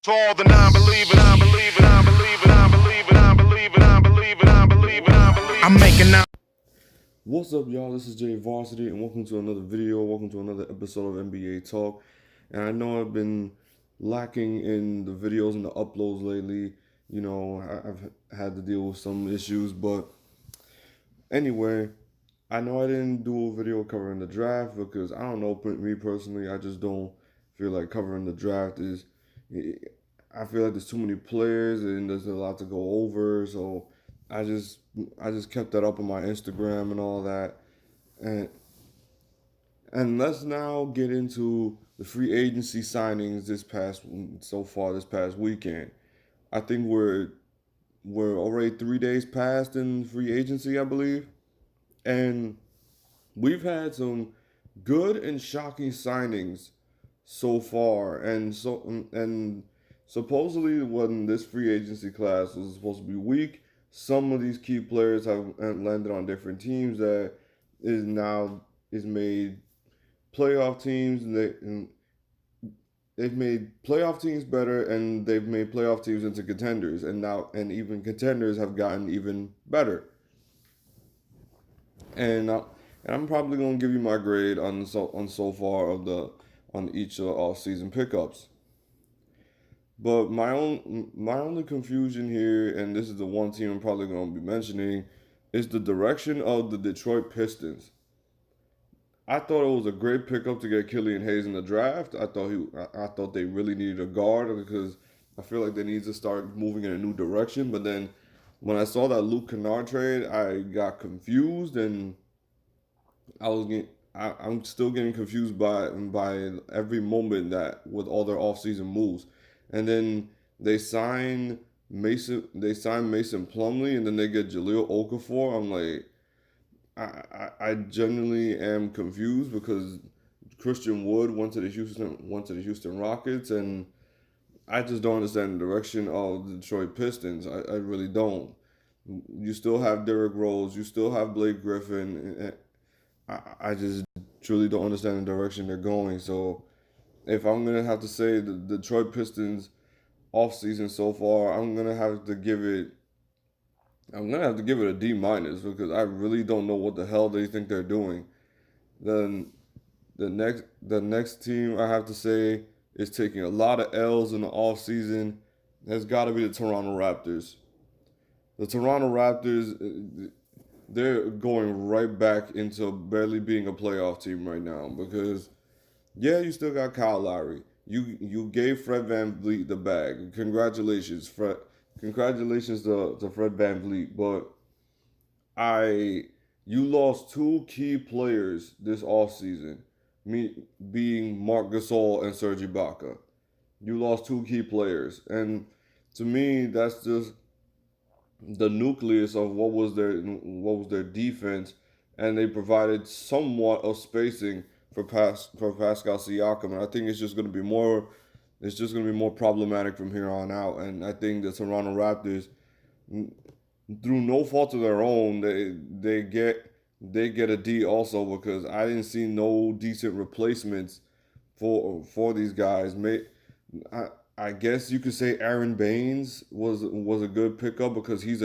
To all the non-believers, non-believers, non-believers, non-believers, non-believers, non-believers, non-believers, non-believers. I'm making out. What's up, y'all? This is Jay Varsity, and welcome to another video. Welcome to another episode of NBA Talk. And I know I've been lacking in the videos and the uploads lately. You know, I've had to deal with some issues, but anyway, I know I didn't do a video covering the draft because I don't know, me personally, I just don't feel like covering the draft is. I feel like there's too many players and there's a lot to go over, so I just I just kept that up on my Instagram and all that. And let's now get into the free agency signings this past weekend. I think we're already 3 days past in free agency, I believe. And we've had some good and shocking signings so far. And supposedly when this free agency class was supposed to be weak, some of these key players have landed on different teams that is made playoff teams, and they've made playoff teams better, and they've made playoff teams into contenders, and even contenders have gotten even better. And I'm probably gonna give you my grade on so far of the on each off season pickups. But my only confusion here, and this is the one team I'm probably gonna be mentioning, is the direction of the Detroit Pistons. I thought it was a great pickup to get Killian Hayes in the draft. I thought they really needed a guard because I feel like they need to start moving in a new direction. But then when I saw that Luke Kennard trade, I got confused, and I'm still getting confused by every moment that with all their offseason moves. And then they sign Mason Plumlee, and then they get Jahlil Okafor. I'm like, I genuinely am confused because Christian Wood went to the Houston Rockets, and I just don't understand the direction of the Detroit Pistons. I really don't. You still have Derrick Rose, you still have Blake Griffin. I just truly don't understand the direction they're going. So if I'm gonna have to say the Detroit Pistons offseason so far, I'm gonna have to give it a D minus because I really don't know what the hell they think they're doing. Then the next team I have to say is taking a lot of L's in the offseason has got to be the Toronto Raptors. The Toronto Raptors, they're going right back into barely being a playoff team right now because yeah, you still got Kyle Lowry. You gave Fred Van Vliet the bag. Congratulations, Fred. Congratulations to Fred Van Vliet. But I you lost two key players this offseason, me being Marc Gasol and Serge Ibaka. You lost two key players. And to me, that's just the nucleus of what was their defense, and they provided somewhat of spacing for Pascal Siakam, and I think it's just going to be more problematic from here on out. And I think the Toronto Raptors, through no fault of their own, they get a D also because I didn't see no decent replacements for these guys. I, I guess you could say Aaron Baines was a good pickup because he's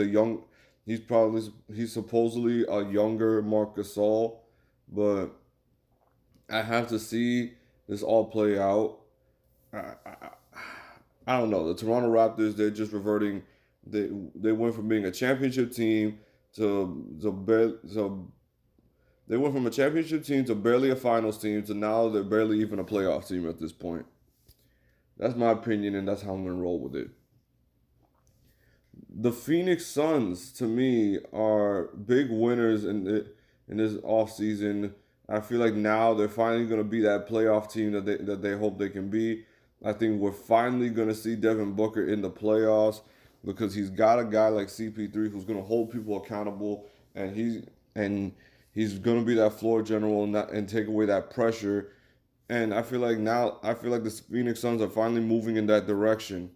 supposedly a younger Marc Gasol, but I have to see this all play out. I, I, I don't know. The Toronto Raptors, they're just reverting. They went from being a championship team to they went from a championship team to barely a finals team to now they're barely even a playoff team at this point. That's my opinion, and that's how I'm gonna roll with it. The Phoenix Suns, to me, are big winners in this offseason. I feel like now they're finally gonna be that playoff team that they hope they can be. I think we're finally gonna see Devin Booker in the playoffs because he's got a guy like CP3 who's gonna hold people accountable, and he's gonna be that floor general and take away that pressure. And I feel like the Phoenix Suns are finally moving in that direction.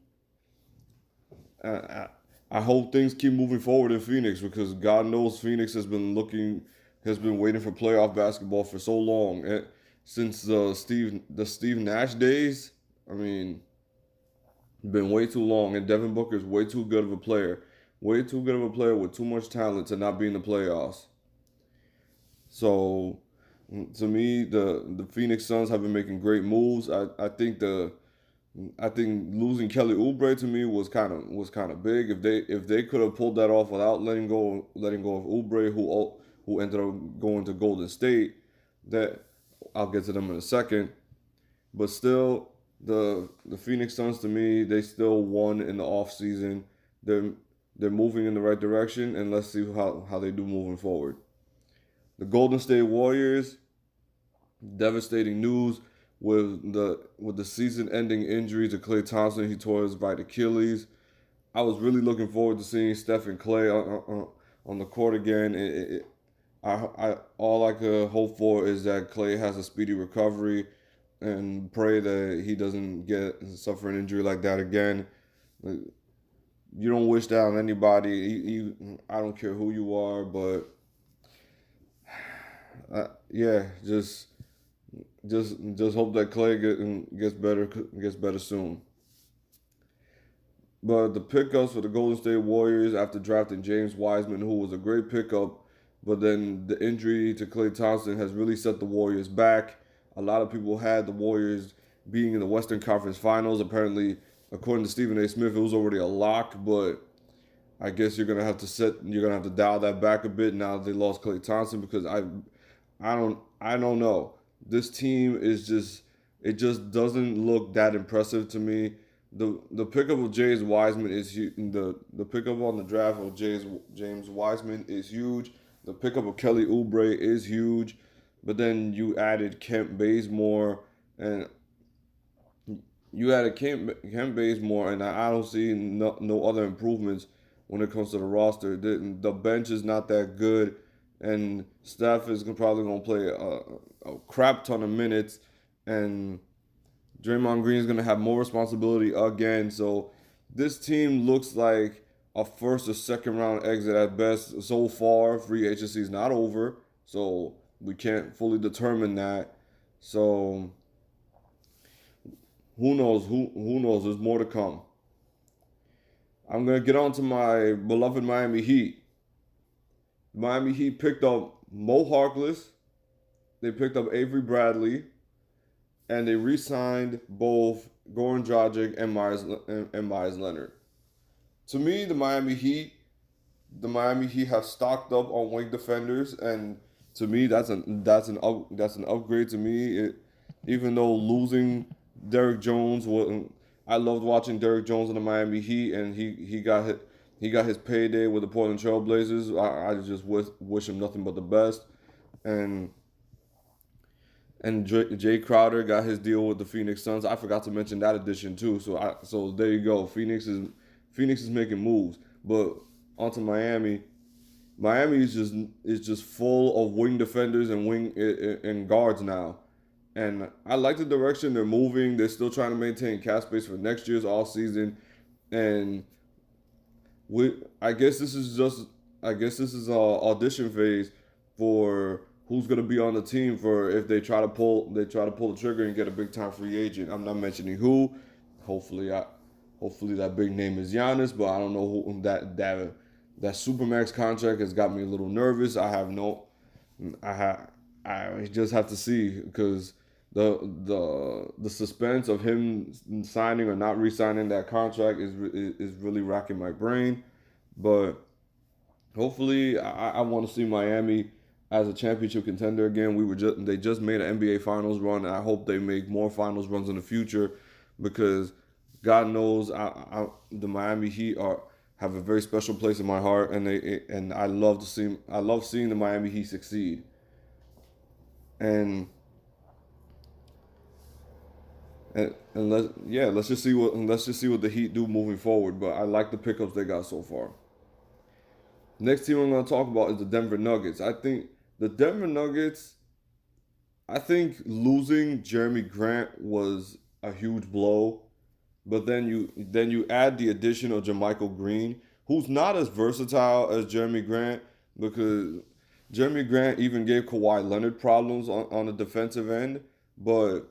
I, I hope things keep moving forward in Phoenix because God knows Phoenix has been waiting for playoff basketball for so long. Since the Steve Nash days. I mean, Been way too long, and Devin Booker is way too good of a player. Way too good of a player with too much talent to not be in the playoffs. So, to me, the Phoenix Suns have been making great moves. I think losing Kelly Oubre to me was kind of big. If they could have pulled that off without letting go of Oubre, who ended up going to Golden State, that I'll get to them in a second. But still, the Phoenix Suns to me, they still won in the offseason. They're they're moving in the right direction, and let's see how they do moving forward. The Golden State Warriors, devastating news with the season-ending injury to Klay Thompson. He tore his right Achilles. I was really looking forward to seeing Steph and Klay on the court again. All I could hope for is that Klay has a speedy recovery, and pray that he doesn't suffer an injury like that again. You don't wish that on anybody. I don't care who you are, but yeah, just hope that Klay gets better soon. But the pickups for the Golden State Warriors after drafting James Wiseman, who was a great pickup, but then the injury to Klay Thompson has really set the Warriors back. A lot of people had the Warriors being in the Western Conference Finals. Apparently, according to Stephen A. Smith, it was already a lock, but I guess you're gonna have to dial that back a bit now that they lost Klay Thompson, because I don't know. This team it just doesn't look that impressive to me. The pickup of James Wiseman is the pickup on the draft of James Wiseman is huge. The pickup of Kelly Oubre is huge, but then you added Kent Bazemore, and Kent Bazemore, and I don't see no other improvements when it comes to the roster. The bench is not that good, and Steph is probably going to play a crap ton of minutes, and Draymond Green is going to have more responsibility again. So this team looks like a first or second round exit at best so far. Free agency is not over, so we can't fully determine that. So who knows? Who knows? There's more to come. I'm gonna get on to my beloved Miami Heat. Miami Heat picked up Mo Harkless. They picked up Avery Bradley, and they re-signed both Goran Dragic and Myers Leonard. To me, the Miami Heat have stocked up on wing defenders, and to me, that's an upgrade. To me, even though losing Derrick Jones I loved watching Derrick Jones in the Miami Heat, and he got his payday with the Portland Trail Blazers. I just wish him nothing but the best, and Jay Crowder got his deal with the Phoenix Suns. I forgot to mention that addition too. So there you go. Phoenix is making moves, but onto Miami. Miami is just full of wing defenders and guards now. And I like the direction they're moving. They're still trying to maintain cap space for next year's off season, and I guess this is a audition phase for who's gonna be on the team for if they try to pull the trigger and get a big time free agent. I'm not mentioning who. Hopefully that big name is Giannis, but I don't know who that Supermax contract has got me a little nervous. I just have to see, because the suspense of him signing or not re-signing that contract is really racking my brain. But hopefully, I want to see Miami as a championship contender again. They just made an NBA Finals run, and I hope they make more Finals runs in the future, because God knows the Miami Heat have a very special place in my heart, and I love seeing the Miami Heat succeed. And let's just see what the Heat do moving forward. But I like the pickups they got so far. Next team I'm going to talk about is the Denver Nuggets. I think losing Jeremy Grant was a huge blow, but then you add the addition of JaMychal Green, who's not as versatile as Jeremy Grant, because Jeremy Grant even gave Kawhi Leonard problems on the defensive end. But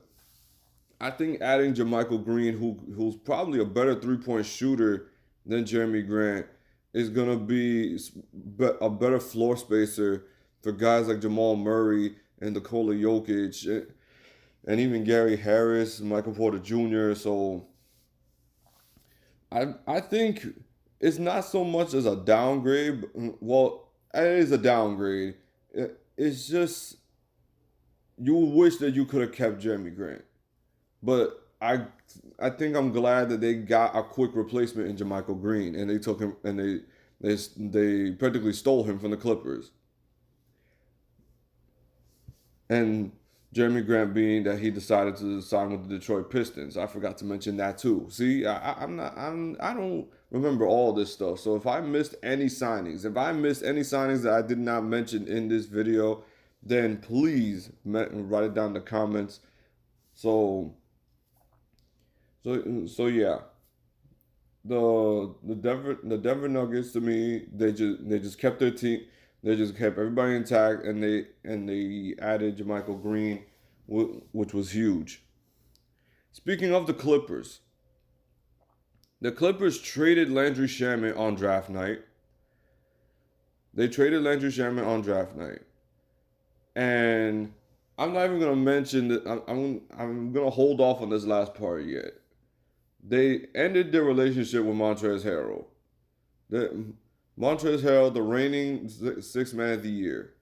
I think adding JaMychal Green, who's probably a better 3-point shooter than Jeremy Grant, is gonna be a better floor spacer for guys like Jamal Murray and Nikola Jokic and even Gary Harris, Michael Porter Jr. So I think it's not so much as a downgrade. Well, it is a downgrade. It's just you wish that you could have kept Jeremy Grant. But I think I'm glad that they got a quick replacement in JaMychal Green, and they took him and they practically stole him from the Clippers. And Jeremy Grant being that he decided to sign with the Detroit Pistons. I forgot to mention that too. See, I don't remember all this stuff. So if I missed any signings, that I did not mention in this video, then please write it down in the comments. So yeah, the Denver Nuggets, to me, they just kept their team. They just kept everybody intact, and they added JaMychal Green, which was huge. Speaking of the Clippers traded Landry Shamet on draft night. And I'm not even gonna mention that. I'm gonna hold off on this last part yet. They ended their relationship with Montrezl Harrell. Montrezl Harrell, the reigning sixth man of the year.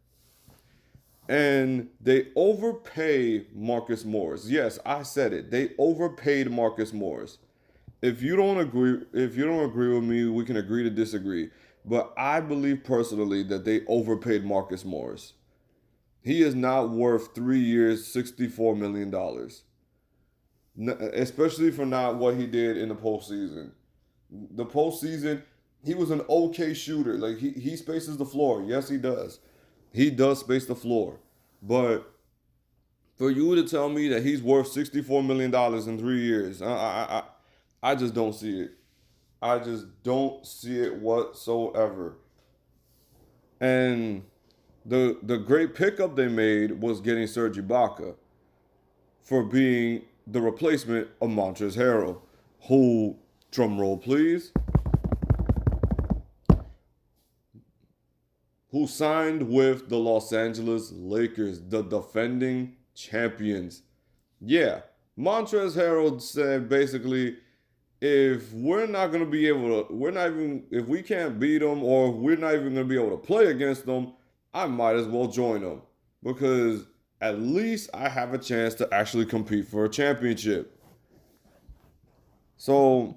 And they overpay Marcus Morris. Yes, I said it. They overpaid Marcus Morris. If you don't agree with me, we can agree to disagree. But I believe personally that they overpaid Marcus Morris. He is not worth 3 years, $64 million. Especially for not what he did in the postseason. The postseason, he was an okay shooter. Like, he spaces the floor. Yes, he does. He does space the floor. But for you to tell me that he's worth $64 million in 3 years, I just don't see it. I just don't see it whatsoever. And the great pickup they made was getting Serge Ibaka for being the replacement of Montrezl Harrell, who, drum roll please, who signed with the Los Angeles Lakers, the defending champions. Yeah, Montrezl Harrell said basically, if we're not going to be able to, if we can't beat them, or we're not even going to be able to play against them, I might as well join them, because at least I have a chance to actually compete for a championship. So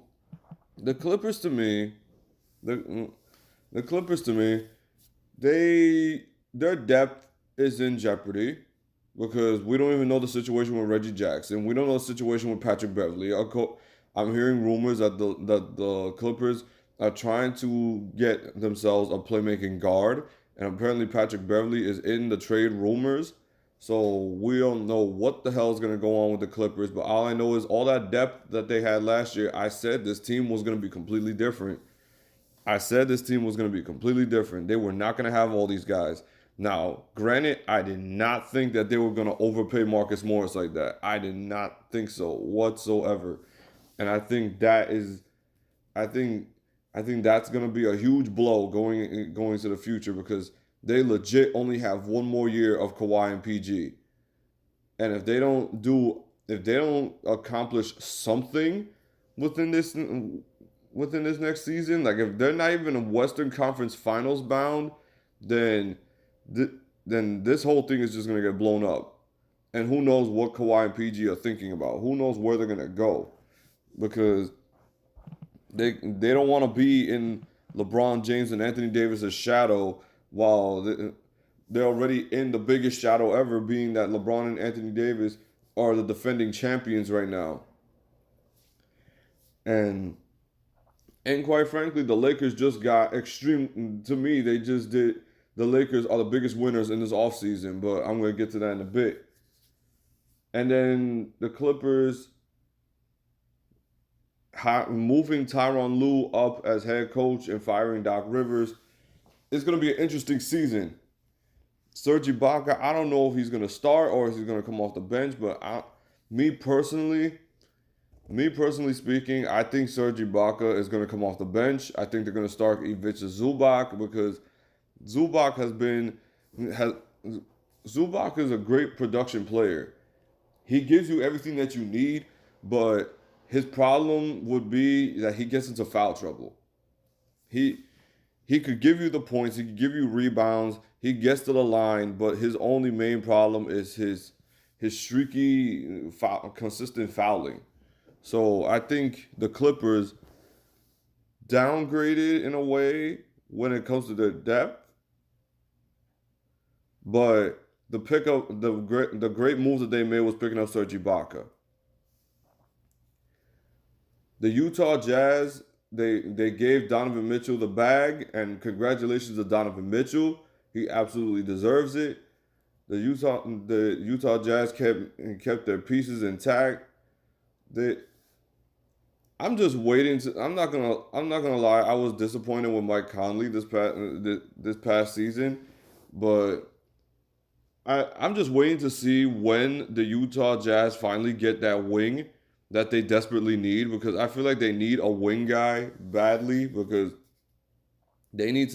the Clippers to me, their depth is in jeopardy, because we don't even know the situation with Reggie Jackson. We don't know the situation with Patrick Beverley. I'm hearing rumors that the Clippers are trying to get themselves a playmaking guard, and apparently Patrick Beverley is in the trade rumors. So we don't know what the hell is going to go on with the Clippers, but all I know is all that depth that they had last year, I said this team was going to be completely different. They were not going to have all these guys. Now, granted, I did not think that they were going to overpay Marcus Morris like that. I did not think so whatsoever. And I think that's going to be a huge blow going into the future, because they legit only have one more year of Kawhi and PG. And if they don't accomplish something within this next season, like if they're not even a Western Conference Finals bound, then this whole thing is just going to get blown up. And who knows what Kawhi and PG are thinking about? Who knows where they're going to go? Because they don't want to be in LeBron James and Anthony Davis' shadow, while they're already in the biggest shadow ever, being that LeBron and Anthony Davis are the defending champions right now. And quite frankly, the Lakers just got extreme. To me, the Lakers are the biggest winners in this offseason, but I'm going to get to that in a bit. And then the Clippers moving Tyronn Lue up as head coach and firing Doc Rivers. It's going to be an interesting season. Serge Ibaka, I don't know if he's going to start or if he's going to come off the bench, but me personally, me personally speaking, I think Serge Ibaka is going to come off the bench. I think they're going to start Ivica Zubac because Zubac has Zubac is a great production player. He gives you everything that you need, but his problem would be that he gets into foul trouble. He he could give you the points, he could give you rebounds, he gets to the line, but his only main problem is his streaky consistent fouling. So I think the Clippers downgraded in a way when it comes to their depth, but the great move that they made was picking up Serge Ibaka. The Utah Jazz, they gave Donovan Mitchell the bag, and congratulations to Donovan Mitchell. He absolutely deserves it. The Utah Jazz kept their pieces intact. They I'm just waiting to. I'm not gonna lie. I was disappointed with Mike Conley this past season, but I'm just waiting to see when the Utah Jazz finally get that wing that they desperately need, because I feel like they need a wing guy badly, because they need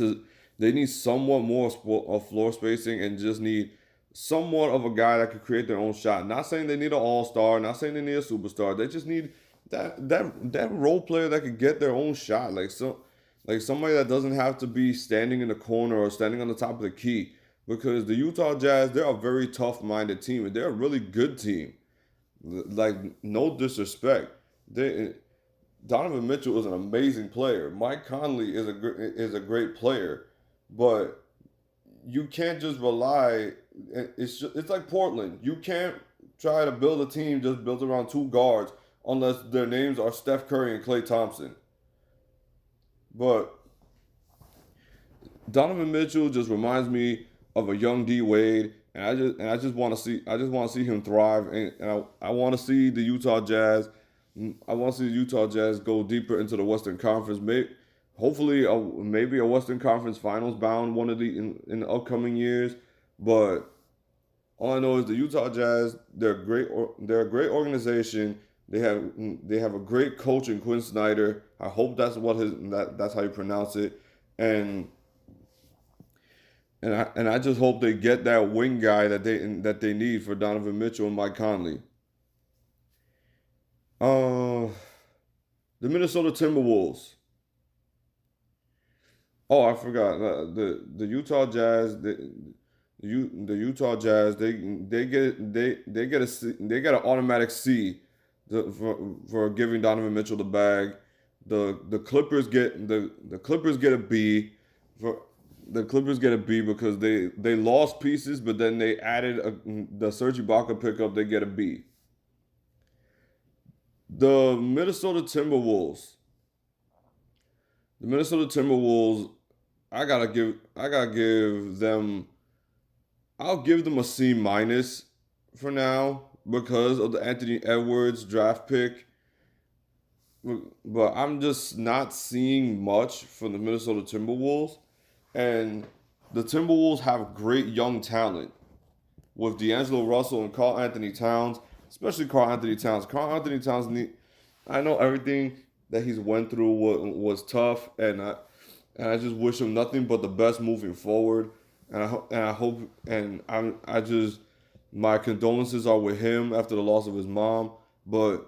somewhat more of floor spacing, and just need somewhat of a guy that could create their own shot. Not saying they need an all-star, not saying they need a superstar. They just need that role player that could get their own shot, like somebody that doesn't have to be standing in the corner or standing on the top of the key. Because the Utah Jazz, they're a very tough-minded team, and they're a really good team. Like, no disrespect, they Donovan Mitchell is an amazing player. Mike Conley is a great player, but you can't just rely. It's like Portland. You can't try to build a team just built around two guards unless their names are Steph Curry and Klay Thompson. But Donovan Mitchell just reminds me of a young D Wade, and I just want to see him thrive, and I want to see the Utah Jazz. I want to see the Utah Jazz go deeper into the Western Conference. Hopefully, maybe a Western Conference Finals bound one of in the upcoming years. But all I know is the Utah Jazz. They're great. They're a great organization. They have a great coach in Quinn Snyder. I hope that's how you pronounce it. And I just hope they get that wing guy that they need for Donovan Mitchell and Mike Conley. Uh, the Minnesota Timberwolves. Oh, I forgot the Utah Jazz. The Utah Jazz. They get an automatic C for giving Donovan Mitchell the bag. The Clippers get a B. For the Clippers get a B because they lost pieces, but then they added the Serge Ibaka pickup. They get a B. The Minnesota Timberwolves. The Minnesota Timberwolves. I gotta give them. I'll give them a C minus for now because of the Anthony Edwards draft pick. But I'm just not seeing much from the Minnesota Timberwolves. And the Timberwolves have great young talent with D'Angelo Russell and Karl Anthony Towns, especially Karl Anthony Towns. Karl Anthony Towns, I know everything that he's went through was tough, and I just wish him nothing but the best moving forward. And I hope, and I just, my condolences are with him after the loss of his mom. But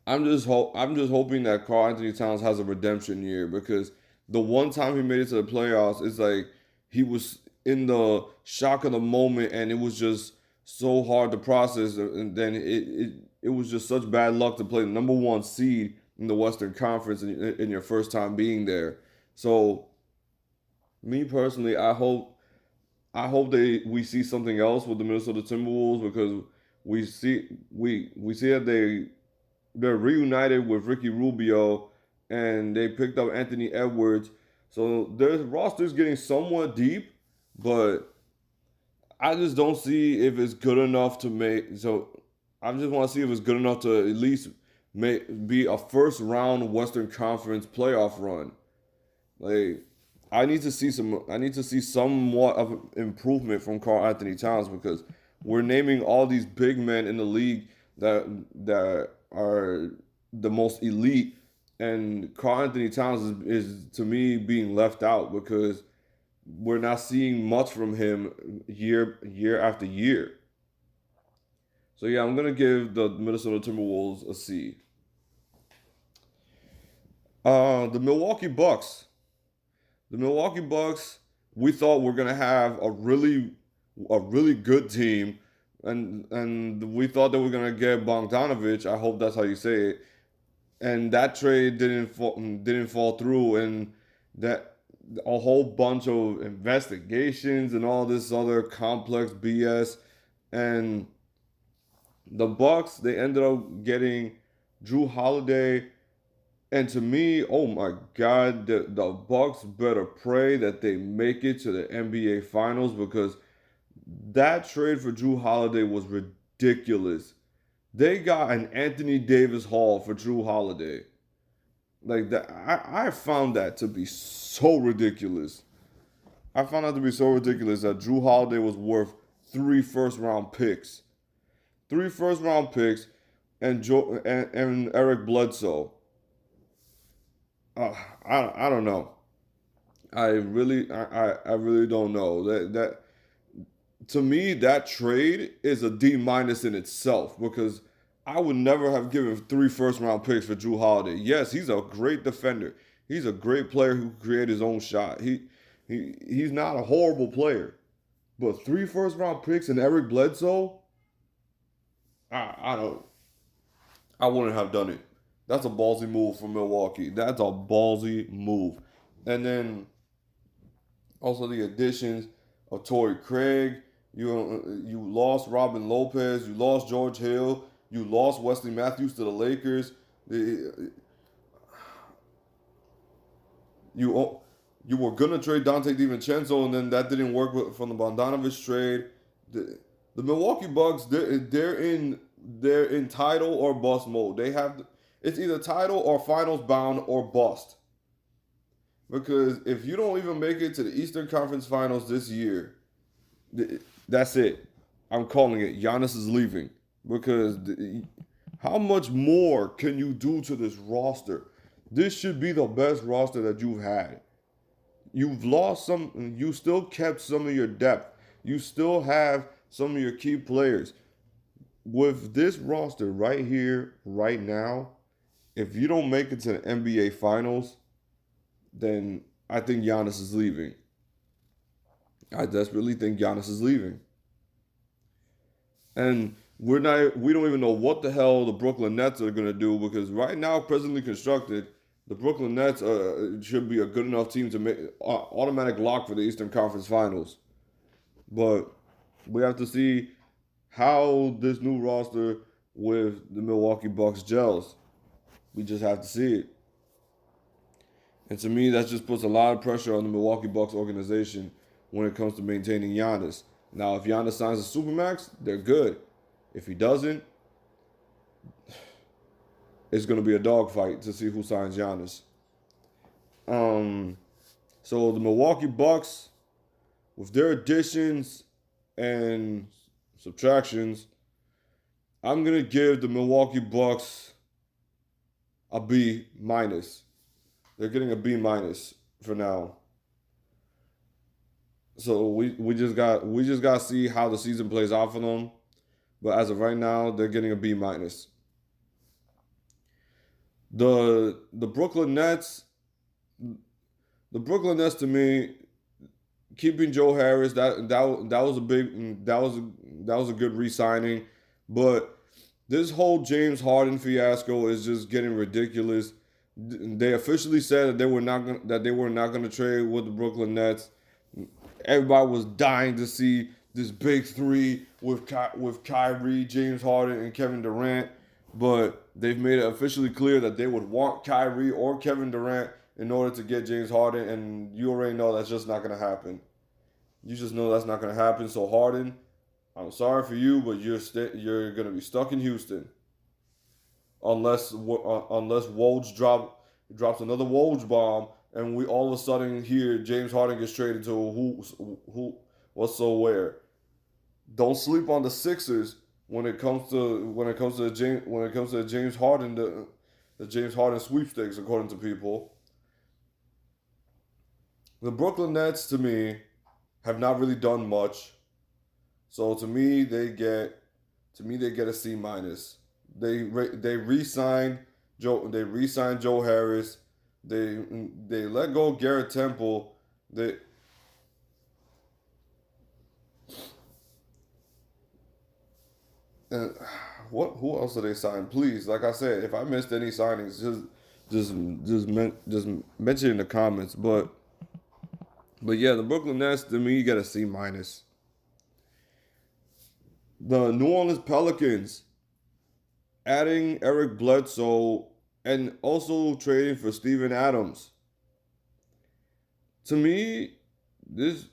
I'm just hoping that Karl Anthony Towns has a redemption year, because the one time he made it to the playoffs, it's like he was in the shock of the moment, and it was just so hard to process. And then it was just such bad luck to play the number one seed in the Western Conference in your first time being there. So, me personally, I hope we see something else with the Minnesota Timberwolves, because we see that they're reunited with Ricky Rubio, and they picked up Anthony Edwards. So their roster's getting somewhat deep, but I just don't see if it's good enough to make. So I just want to see if it's good enough to at least be a first round Western Conference playoff run. Like, I need to see somewhat of improvement from Karl Anthony Towns, because we're naming all these big men in the league that are the most elite, and Karl Anthony Towns is to me being left out because we're not seeing much from him year after year. So yeah, I'm gonna give the Minnesota Timberwolves a C. The Milwaukee Bucks. The Milwaukee Bucks. We thought we're gonna have a really good team, and we thought that we're gonna get Bogdanovich. I hope that's how you say it. And that trade didn't fall through, and that a whole bunch of investigations and all this other complex BS, and the Bucks, they ended up getting Drew Holiday, and to me, oh my God, the Bucks better pray that they make it to the NBA Finals because that trade for Drew Holiday was ridiculous. They got an Anthony Davis Hall for Drew Holiday. Like that, I found that to be so ridiculous. I found that to be so ridiculous that Drew Holiday was worth 3 first round picks, 3 first round picks, and Eric Bledsoe. I don't know. I really don't know that to me that trade is a D minus in itself because I would never have given 3 first round picks for Drew Holiday. Yes, he's a great defender. He's a great player who can create his own shot. He's not a horrible player, but 3 first round picks and Eric Bledsoe, I don't. I wouldn't have done it. That's a ballsy move for Milwaukee. That's a ballsy move. And then also the additions of Torrey Craig. You lost Robin Lopez. You lost George Hill. You lost Wesley Matthews to the Lakers. You were gonna trade Dante DiVincenzo, and then that didn't work from the Bogdanovich trade. The Milwaukee Bucks, they're in title or bust mode. It's either title or finals bound or bust. Because if you don't even make it to the Eastern Conference Finals this year, that's it. I'm calling it. Giannis is leaving. Because how much more can you do to this roster? This should be the best roster that you've had. You've lost some, you still kept some of your depth. You still have some of your key players. With this roster right here, right now, if you don't make it to the NBA Finals, then I think Giannis is leaving. I desperately think Giannis is leaving. And we don't even know what the hell the Brooklyn Nets are going to do because right now, presently constructed, the Brooklyn Nets should be a good enough team to make automatic lock for the Eastern Conference Finals. But we have to see how this new roster with the Milwaukee Bucks gels. We just have to see it. And to me, that just puts a lot of pressure on the Milwaukee Bucks organization when it comes to maintaining Giannis. Now, if Giannis signs a Supermax, they're good. If he doesn't, it's going to be a dogfight to see who signs Giannis. So the Milwaukee Bucks, with their additions and subtractions, I'm going to give the Milwaukee Bucks a B minus. They're getting a B minus for now. So we just got to see how the season plays out for them. But as of right now, they're getting a B minus. The Brooklyn Nets to me, keeping Joe Harris, that was a good re-signing. But this whole James Harden fiasco is just getting ridiculous. They officially said that they were not going to trade with the Brooklyn Nets. Everybody was dying to see this big three with Kyrie, James Harden, and Kevin Durant. But they've made it officially clear that they would want Kyrie or Kevin Durant in order to get James Harden, and you already know that's just not going to happen. You just know that's not going to happen. So Harden, I'm sorry for you, but you're going to be stuck in Houston. Unless Woj drops another Woj bomb, and we all of a sudden hear James Harden gets traded to who what's so where. don't sleep on the Sixers when it comes to James Harden the James Harden sweepstakes, according to people. The Brooklyn Nets, to me, have not really done much. So to me they get a C minus. They re-signed Joe Harris. They let go Garrett Temple. They and what who else did they sign? Please, like I said, if I missed any signings, just mention in the comments. But yeah, the Brooklyn Nets, to me, you get a C minus. The New Orleans Pelicans, adding Eric Bledsoe and also trading for Steven Adams. To me, this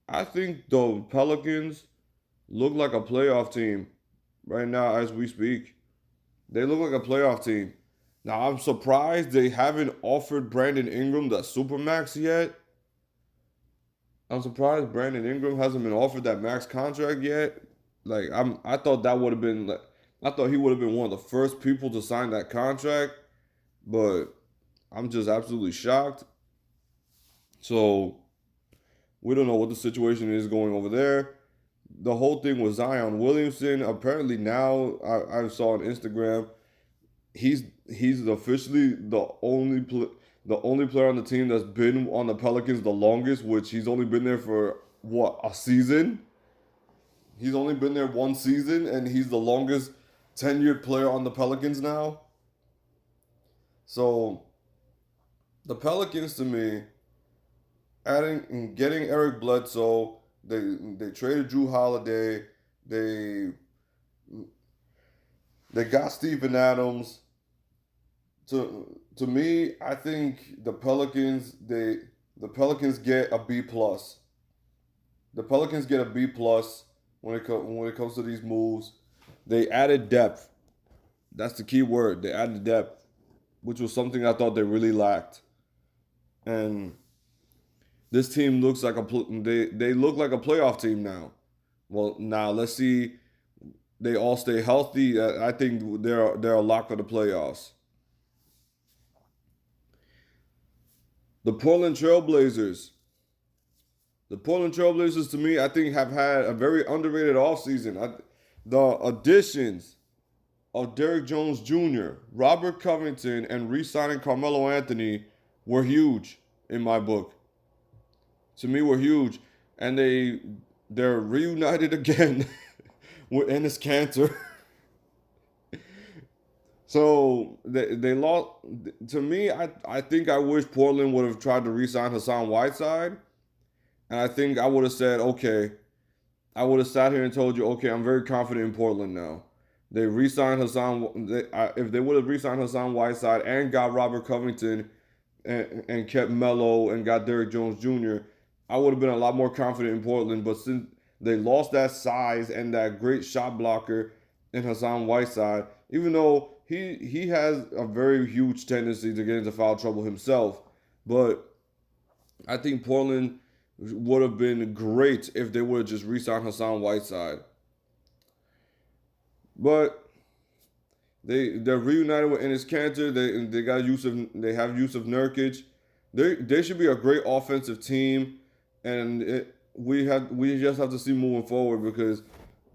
I think the Pelicans look like a playoff team right now as we speak. They look like a playoff team. Now I'm surprised they haven't offered Brandon Ingram the Supermax yet. I'm surprised Brandon Ingram hasn't been offered that max contract yet. I thought that would have been like I thought he would have been one of the first people to sign that contract, but I'm just absolutely shocked. So we don't know what the situation is going over there. The whole thing with Zion Williamson. Apparently now I saw on Instagram he's officially the only player on the team that's been on the Pelicans the longest, which he's only been there for what, a season? He's only been there one season and he's the longest tenured player on the Pelicans now. So the Pelicans, to me, adding and getting Eric Bledsoe, they traded Drew Holiday, they they got Steven Adams. To me, I think the Pelicans get a B plus. The Pelicans get a B plus when it comes to these moves. They added depth. That's the key word. They added depth, which was something I thought they really lacked. And this team looks like they look like a playoff team now. Well, now let's see. They all stay healthy. I think they're a lock for the playoffs. The Portland Trailblazers. The Portland Trailblazers, to me, I think have had a very underrated offseason. The additions of Derrick Jones Jr., Robert Covington, and re-signing Carmelo Anthony were huge in my book. To me, were huge, and they're reunited again with Enes Kanter. So they lost. To me, I think I wish Portland would have tried to re-sign Hassan Whiteside, and I think I would have said, okay, I would have sat here and told you, okay, I'm very confident in Portland now. They re-signed Hassan. If they would have re-signed Hassan Whiteside and got Robert Covington and kept Melo and got Derrick Jones Jr., I would have been a lot more confident in Portland. But since they lost that size and that great shot blocker in Hassan Whiteside, even though he has a very huge tendency to get into foul trouble himself, but I think Portland would have been great if they would have just re-signed Hassan Whiteside. But they're reunited with Enes Kanter. They have Yusuf Nurkic. They should be a great offensive team, and we just have to see moving forward because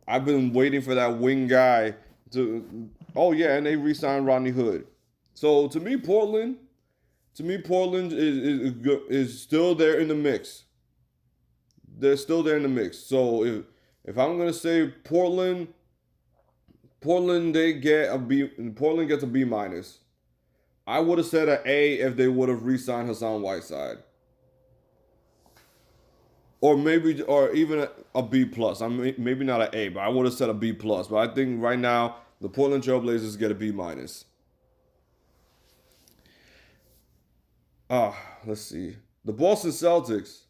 I've been waiting for that wing guy to. Oh yeah, and they re-signed Rodney Hood. So to me, Portland is still there in the mix. They're still there in the mix. So if I'm gonna say Portland they get a B. Portland gets a B minus. I would have said an A if they would have re-signed Hassan Whiteside, or even a B plus. I mean, maybe not an A, but I would have said a B plus. But I think right now the Portland Trailblazers get a B minus. Let's see. The Boston Celtics.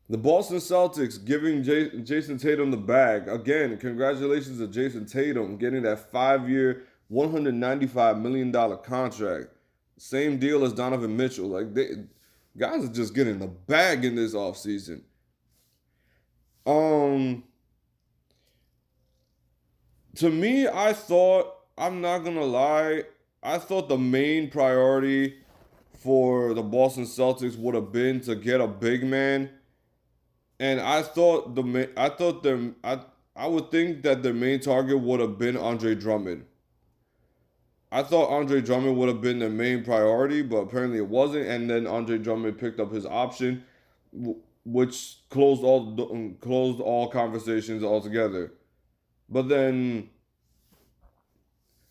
The Boston Celtics giving Jason Tatum the bag. Again, congratulations to Jason Tatum getting that 5-year, $195 million contract. Same deal as Donovan Mitchell. Guys are just getting the bag in this offseason. Um, to me, I'm not gonna lie, I thought the main priority for the Boston Celtics would have been to get a big man, and I would think that the main target would have been Andre Drummond. I thought Andre Drummond would have been the main priority, but apparently it wasn't. And then Andre Drummond picked up his option, which closed all conversations altogether. But then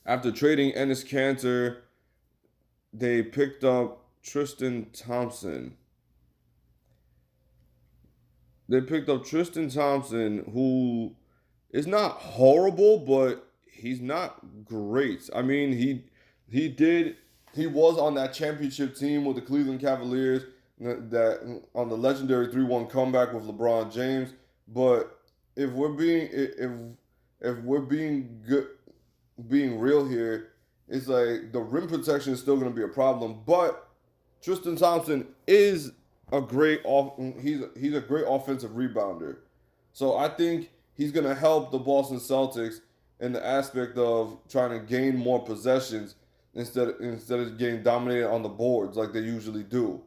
after trading Ennis Cantor, they picked up Tristan Thompson. They picked up Tristan Thompson, who is not horrible, but he's not great. I mean, he was on that championship team with the Cleveland Cavaliers that on the legendary 3-1 comeback with LeBron James. But if we're being good, being real here, it's like the rim protection is still going to be a problem. But Tristan Thompson is he's a great offensive rebounder. So I think he's going to help the Boston Celtics in the aspect of trying to gain more possessions instead of getting dominated on the boards like they usually do.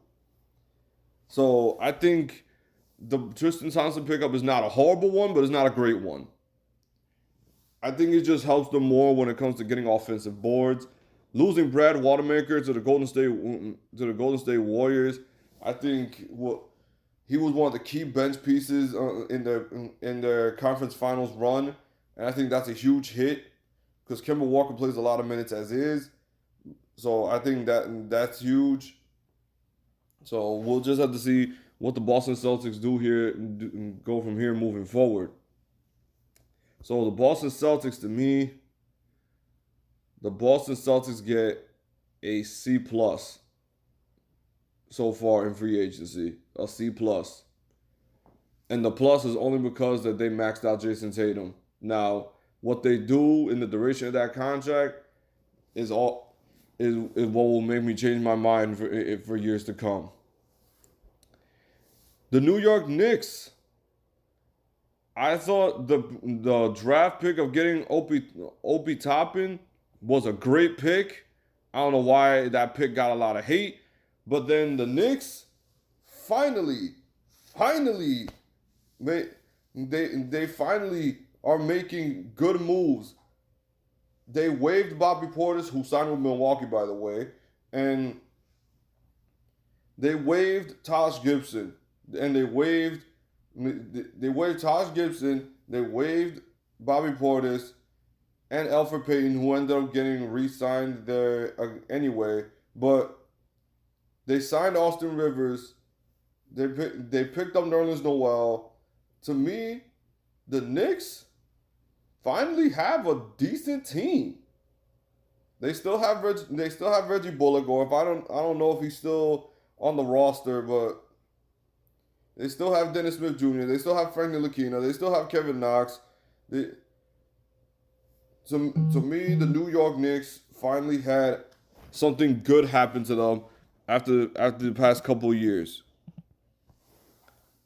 So I think the Tristan Thompson pickup is not a horrible one, but it's not a great one. I think it just helps them more when it comes to getting offensive boards. Losing Brad Wanamaker to the Golden State Warriors, I think he was one of the key bench pieces in their conference finals run, and I think that's a huge hit because Kemba Walker plays a lot of minutes as is. So I think that's huge. So we'll just have to see what the Boston Celtics do here and go from here moving forward. So the Boston Celtics get a C plus so far in free agency, a C plus, and the plus is only because that they maxed out Jason Tatum. Now, what they do in the duration of that contract is what will make me change my mind for years to come. The New York Knicks. I thought the draft pick of getting Obi Toppin was a great pick. I don't know why that pick got a lot of hate, but then the Knicks finally, they finally are making good moves. They waived Bobby Portis, who signed with Milwaukee, by the way, and they waived Taj Gibson, and they waived Taj Gibson, they waived Bobby Portis, and Elfrid Payton, who ended up getting re-signed there anyway. But they signed Austin Rivers. They picked up Nerlens Noel. To me, the Knicks finally have a decent team. They still have Reggie Bullock, or if I don't know if he's still on the roster, but they still have Dennis Smith Jr. They still have Frank Ntilikina. They still have Kevin Knox. To me, the New York Knicks finally had something good happen to them after the past couple of years.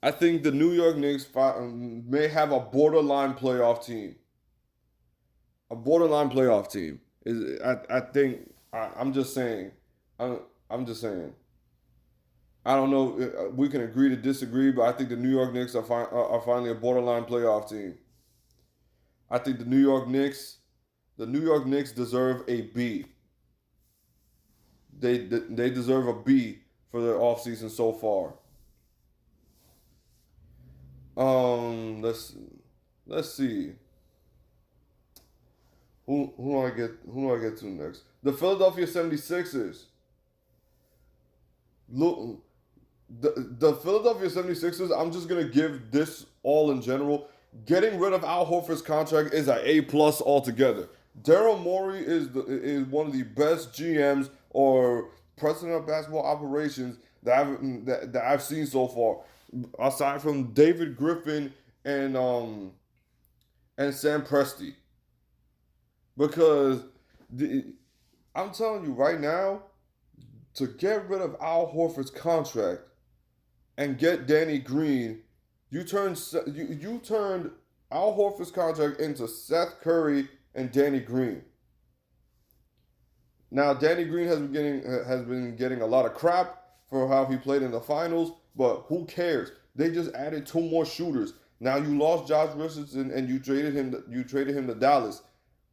I think the New York Knicks may have a borderline playoff team. A borderline playoff team is. I think. I'm just saying. I'm just saying. I don't know. We can agree to disagree, but I think the New York Knicks are finally a borderline playoff team. I think the New York Knicks deserve a B. They deserve a B for their offseason so far. Let's see. Who do I get to next? The Philadelphia 76ers. Look, the Philadelphia 76ers, I'm just going to give this all in general. Getting rid of Al Horford's contract is an A plus altogether. Daryl Morey is one of the best GMs or president of basketball operations that I've seen so far, aside from David Griffin and Sam Presti. Because I'm telling you right now, to get rid of Al Horford's contract and get Danny Green You turned Al Horford's contract into Seth Curry and Danny Green. Now Danny Green has been getting a lot of crap for how he played in the finals, but who cares? They just added two more shooters. Now you lost Josh Richardson and you traded him. You traded him to Dallas,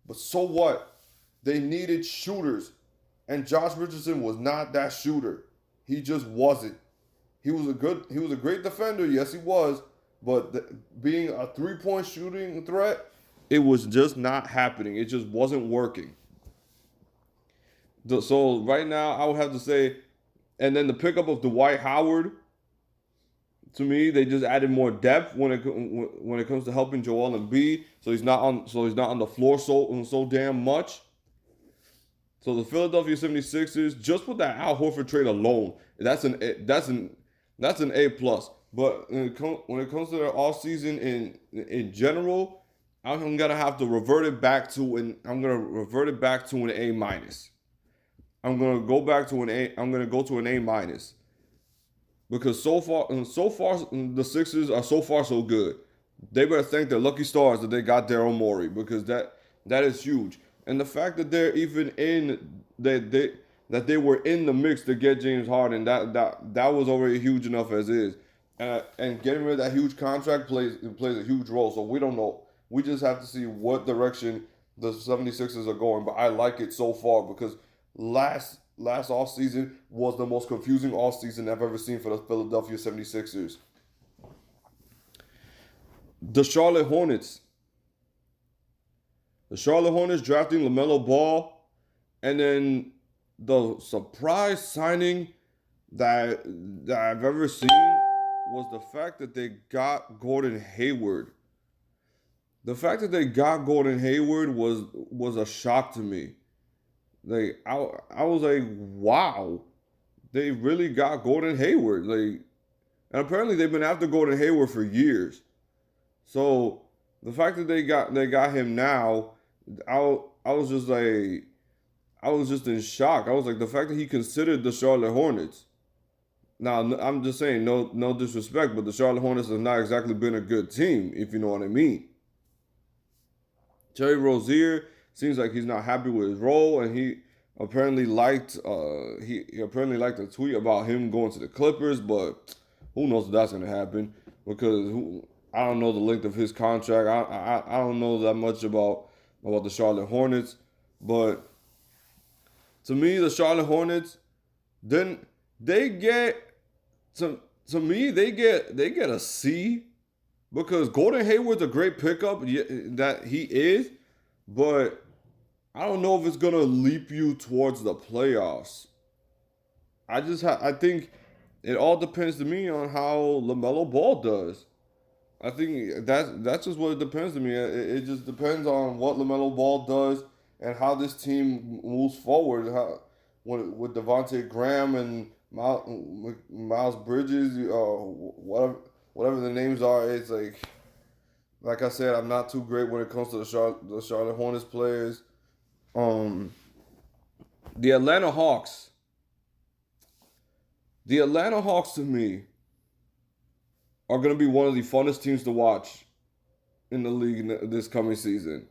but so what? They needed shooters, and Josh Richardson was not that shooter. He just wasn't. He was a great defender. Yes, he was, but being a 3-point shooting threat, it was just not happening. It just wasn't working. So right now, I would have to say, and then the pickup of Dwight Howard. To me, they just added more depth when it comes to helping Joel Embiid. So he's not on the floor so damn much. So the Philadelphia 76ers, just with that Al Horford trade alone, that's an A plus. But when it comes to their offseason in general, I'm gonna have to revert it back to an A minus. I'm gonna go to an A minus. Because so far the Sixers are so far so good. They better thank their lucky stars that they got Daryl Morey, because that is huge. And the fact that they're even that they were in the mix to get James Harden, that was already huge enough as is. And getting rid of that huge contract plays a huge role. So we don't know. We just have to see what direction the 76ers are going. But I like it so far, because last offseason was the most confusing offseason I've ever seen for the Philadelphia 76ers. The Charlotte Hornets. The Charlotte Hornets drafting LaMelo Ball, and then the surprise signing that I've ever seen was the fact that they got Gordon Hayward. The fact that they got Gordon Hayward was a shock to me. Like I was like, wow, they really got Gordon Hayward. Like, and apparently they've been after Gordon Hayward for years. So the fact that they got him now, I was just in shock. I was like, the fact that he considered the Charlotte Hornets. Now I'm just saying, no disrespect, but the Charlotte Hornets have not exactly been a good team, if you know what I mean. Terry Rozier seems like he's not happy with his role, and he apparently liked a tweet about him going to the Clippers, but who knows if that's gonna happen, because I don't know the length of his contract. I don't know that much about the Charlotte Hornets, but to me, the Charlotte Hornets, then they get to me they get a C, because Gordon Hayward's a great pickup, that he is, but I don't know if it's gonna leap you towards the playoffs. I think it all depends to me on how LaMelo Ball does. I think that's just what it depends to me. It just depends on what LaMelo Ball does and how this team moves forward. With Devontae Graham and Miles Bridges, whatever the names are, it's like I said, I'm not too great when it comes to the Charlotte Hornets players. The Atlanta Hawks. The Atlanta Hawks, to me, are going to be one of the funnest teams to watch in the league this coming season.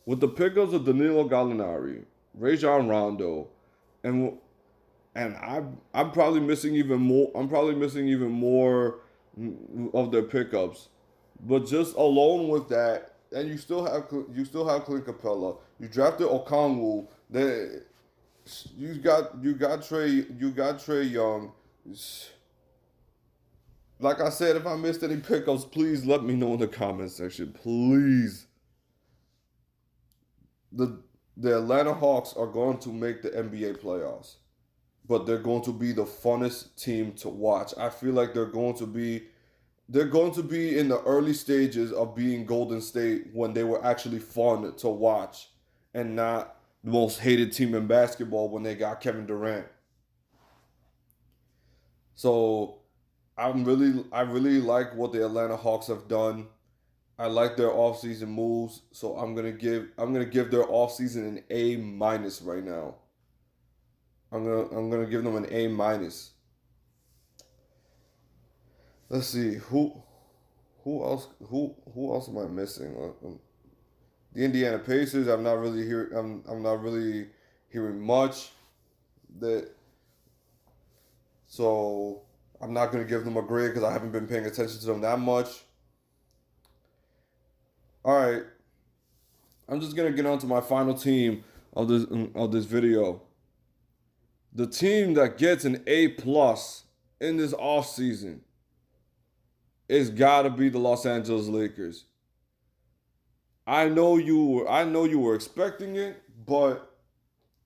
With the pickups of Danilo Gallinari, Rajon Rondo, and I'm probably missing even more. I'm probably missing even more of their pickups. But just alone with that, and you still have Clint Capella. You drafted Okongwu. You got Trey Young. Like I said, if I missed any pickups, please let me know in the comment section. Please. The Atlanta Hawks are going to make the NBA playoffs, but they're going to be the funnest team to watch. I feel like they're going to be in the early stages of being Golden State, when they were actually fun to watch, and not the most hated team in basketball when they got Kevin Durant. So I really like what the Atlanta Hawks have done. I like their offseason moves, so I'm gonna give their offseason an A minus right now. I'm gonna give them an A minus. let's see who else am I missing? The Indiana Pacers. I'm not really hearing much. So I'm not gonna give them a grade because I haven't been paying attention to them that much. All right, I'm just gonna get on to my final team of this video. The team that gets an A+ in this offseason is gotta be the Los Angeles Lakers. I know you were expecting it, but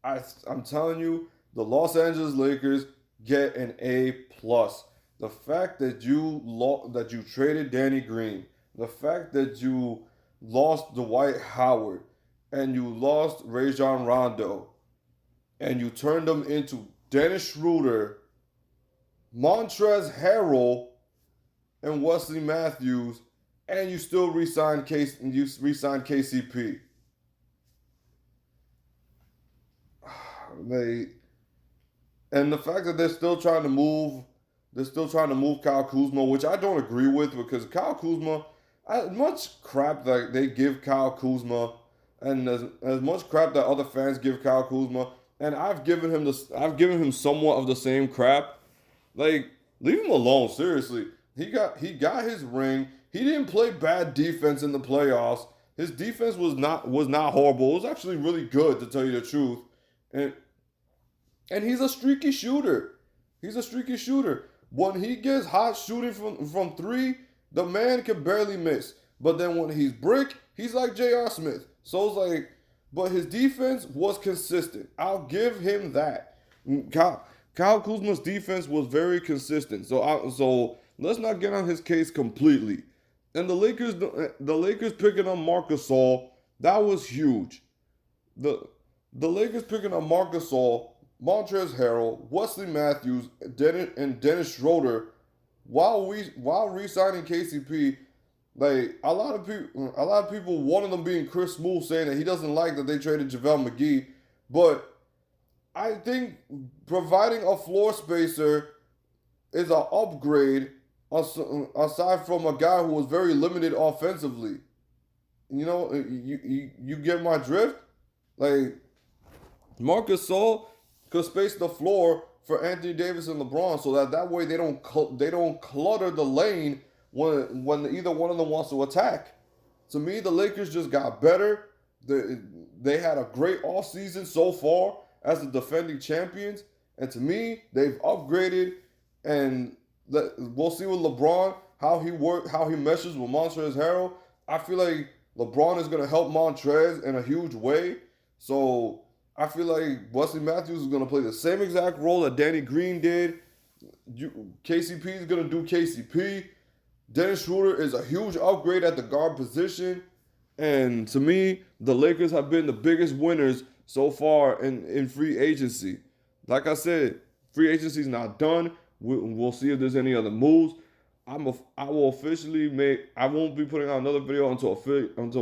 I'm telling you, the Los Angeles Lakers get an A+. The fact that you traded Danny Green, the fact that you lost Dwight Howard, and you lost Rajon Rondo, and you turned them into Dennis Schroeder, Montrezl Harrell, and Wesley Matthews, and you still re-signed KCP. And the fact that they're still trying to move Kyle Kuzma, which I don't agree with, because Kyle Kuzma, as much crap that they give Kyle Kuzma, and as much crap that other fans give Kyle Kuzma, and I've given him somewhat of the same crap. Like, leave him alone, seriously. He got his ring. He didn't play bad defense in the playoffs. His defense was not horrible. It was actually really good, to tell you the truth. And he's a streaky shooter. When he gets hot shooting from three, the man can barely miss. But then when he's brick, he's like J.R. Smith. So it's like, but his defense was consistent. I'll give him that. Kyle Kuzma's defense was very consistent. So let's not get on his case completely. And the Lakers picking up Marc Gasol, that was huge. The Lakers picking up Marc Gasol, Montrezl Harrell, Wesley Matthews, and Dennis Schroeder, while re-signing KCP. Like, a lot of people, one of them being Chris Smoove, saying that he doesn't like that they traded JaVale McGee, but I think providing a floor spacer is an upgrade aside from a guy who was very limited offensively. You know, you get my drift? Like, Marc Gasol could space the floor for Anthony Davis and LeBron, so that way they don't clutter the lane when either one of them wants to attack. To me, the Lakers just got better. They had a great offseason so far as the defending champions, and to me, they've upgraded. And we'll see with LeBron how he meshes with Montrezl Harrell. I feel like LeBron is going to help Montrez in a huge way. So I feel like Wesley Matthews is going to play the same exact role that Danny Green did. KCP is going to do KCP. Dennis Schroeder is a huge upgrade at the guard position. And to me, the Lakers have been the biggest winners so far in free agency. Like I said, free agency is not done. We'll see if there's any other moves. I won't be putting out another video until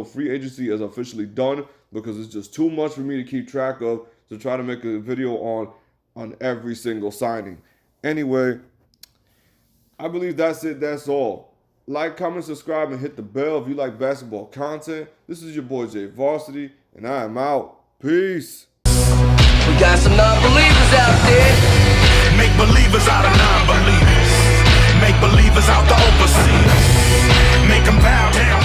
free agency is officially done, because it's just too much for me to keep track of to try to make a video on every single signing. Anyway, I believe that's it. That's all. Like, comment, subscribe, and hit the bell if you like basketball content. This is your boy Jay Varsity, and I am out. Peace. We got some non-believers out there. Make believers out of non-believers. Make believers out the overseers. Make them bow down.